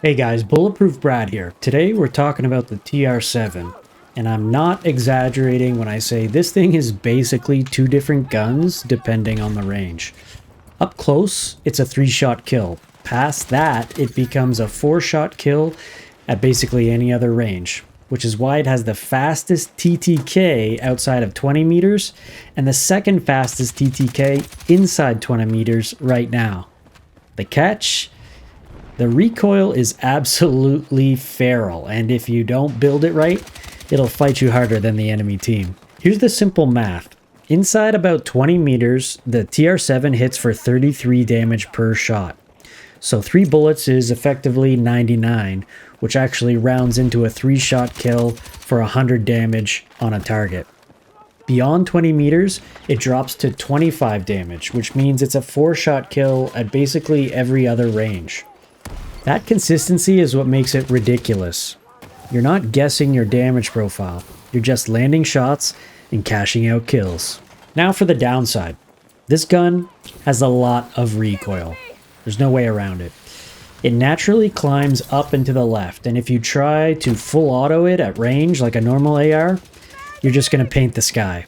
Hey guys, Bulletproof Brad here. Today we're talking about the TR-7, and I'm not exaggerating when I say this thing is basically two different guns depending on the range. Up close, it's a 3-shot kill. Past that, it becomes a 4-shot kill at basically any other range, which is why it has the fastest TTK outside of 20 meters and the second fastest TTK inside 20 meters right now. The catch? The recoil is absolutely feral, and if you don't build it right, it'll fight you harder than the enemy team. Here's the simple math. Inside about 20 meters, the TR-7 hits for 33 damage per shot. So 3 bullets is effectively 99, which actually rounds into a 3-shot kill for 100 damage on a target. Beyond 20 meters, it drops to 25 damage, which means it's a 4-shot kill at basically every other range. That consistency is what makes it ridiculous. You're not guessing your damage profile, you're just landing shots and cashing out kills. Now for the downside. This gun has a lot of recoil. There's no way around it. It naturally climbs up and to the left, and if you try to full auto it at range like a normal AR, you're just going to paint the sky.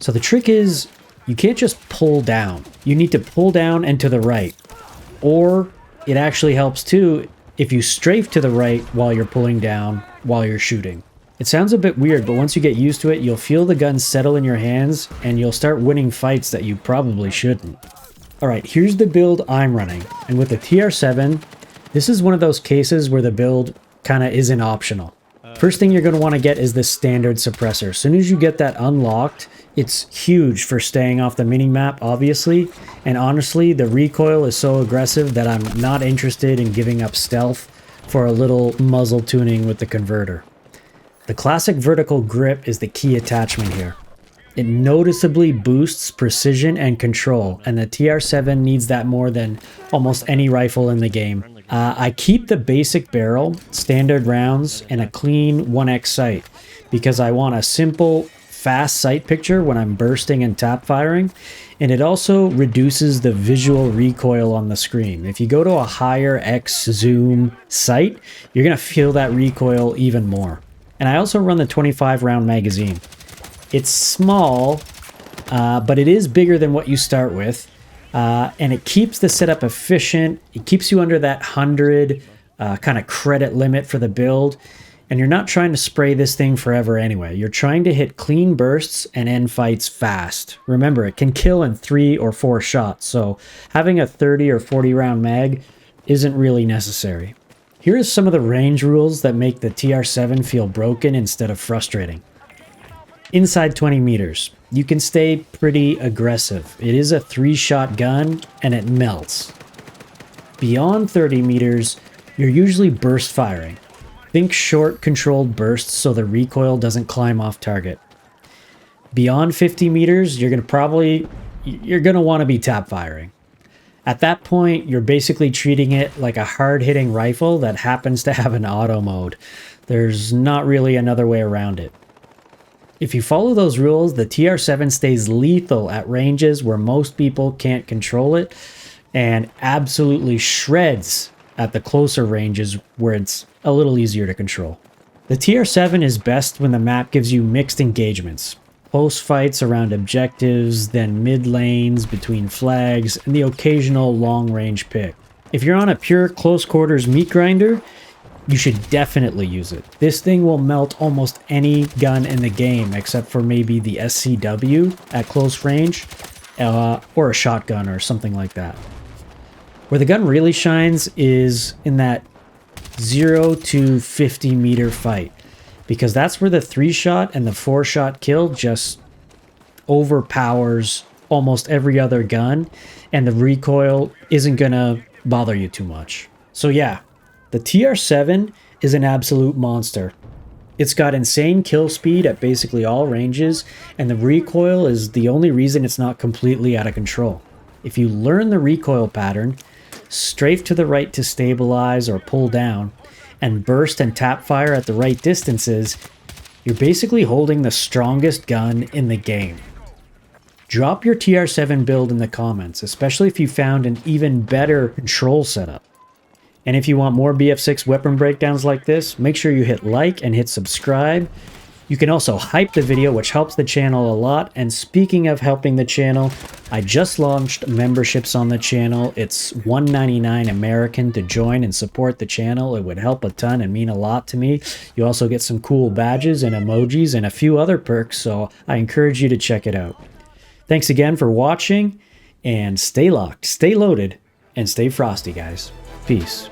So the trick is, you can't just pull down. You need to pull down and to the right, or it actually helps too if you strafe to the right while you're pulling down while you're shooting. It sounds a bit weird, but once you get used to it, you'll feel the gun settle in your hands and you'll start winning fights that you probably shouldn't. Alright, here's the build I'm running, and with the TR-7, this is one of those cases where the build kinda isn't optional. First thing you're going to want to get is the standard suppressor. As soon as you get that unlocked, it's huge for staying off the minimap, obviously, and honestly, the recoil is so aggressive that I'm not interested in giving up stealth for a little muzzle tuning with the converter. The classic vertical grip is the key attachment here. It noticeably boosts precision and control, and the TR-7 needs that more than almost any rifle in the game. I keep the basic barrel, standard rounds, and a clean 1x sight because I want a simple, fast sight picture when I'm bursting and tap firing, and it also reduces the visual recoil on the screen. If you go to a higher X zoom sight, you're going to feel that recoil even more. And I also run the 25 round magazine. It's small, but it is bigger than what you start with. And it keeps the setup efficient. It keeps you under that 100 kind of credit limit for the build. And you're not trying to spray this thing forever anyway. You're trying to hit clean bursts and end fights fast. Remember, it can kill in 3 or 4 shots. So having a 30 or 40 round mag isn't really necessary. Here are some of the range rules that make the TR-7 feel broken instead of frustrating. Inside 20 meters, you can stay pretty aggressive. It is a 3-shot gun and it melts. Beyond 30 meters, you're usually burst firing. Think short controlled bursts so the recoil doesn't climb off target. Beyond 50 meters, you're going to want to be tap firing. At that point, you're basically treating it like a hard-hitting rifle that happens to have an auto mode. There's not really another way around it. If you follow those rules, the TR-7 stays lethal at ranges where most people can't control it, and absolutely shreds at the closer ranges where it's a little easier to control. The TR-7 is best when the map gives you mixed engagements. Close fights around objectives, then mid lanes between flags, and the occasional long-range pick. If you're on a pure close quarters meat grinder, you should definitely use it. This thing will melt almost any gun in the game except for maybe the SCW at close range or a shotgun or something like that. Where the gun really shines is in that 0 to 50 meter fight, because that's where the 3-shot and the 4-shot kill just overpowers almost every other gun, and the recoil isn't gonna bother you too much. So yeah, the TR-7 is an absolute monster. It's got insane kill speed at basically all ranges, and the recoil is the only reason it's not completely out of control. If you learn the recoil pattern, strafe to the right to stabilize or pull down, and burst and tap fire at the right distances, you're basically holding the strongest gun in the game. Drop your TR-7 build in the comments, especially if you found an even better control setup. And if you want more BF6 weapon breakdowns like this, make sure you hit like and hit subscribe. You can also hype the video, which helps the channel a lot. And speaking of helping the channel, I just launched memberships on the channel. It's $1.99 American to join and support the channel. It would help a ton and mean a lot to me. You also get some cool badges and emojis and a few other perks, so I encourage you to check it out. Thanks again for watching, and stay locked, stay loaded, and stay frosty, guys. Peace.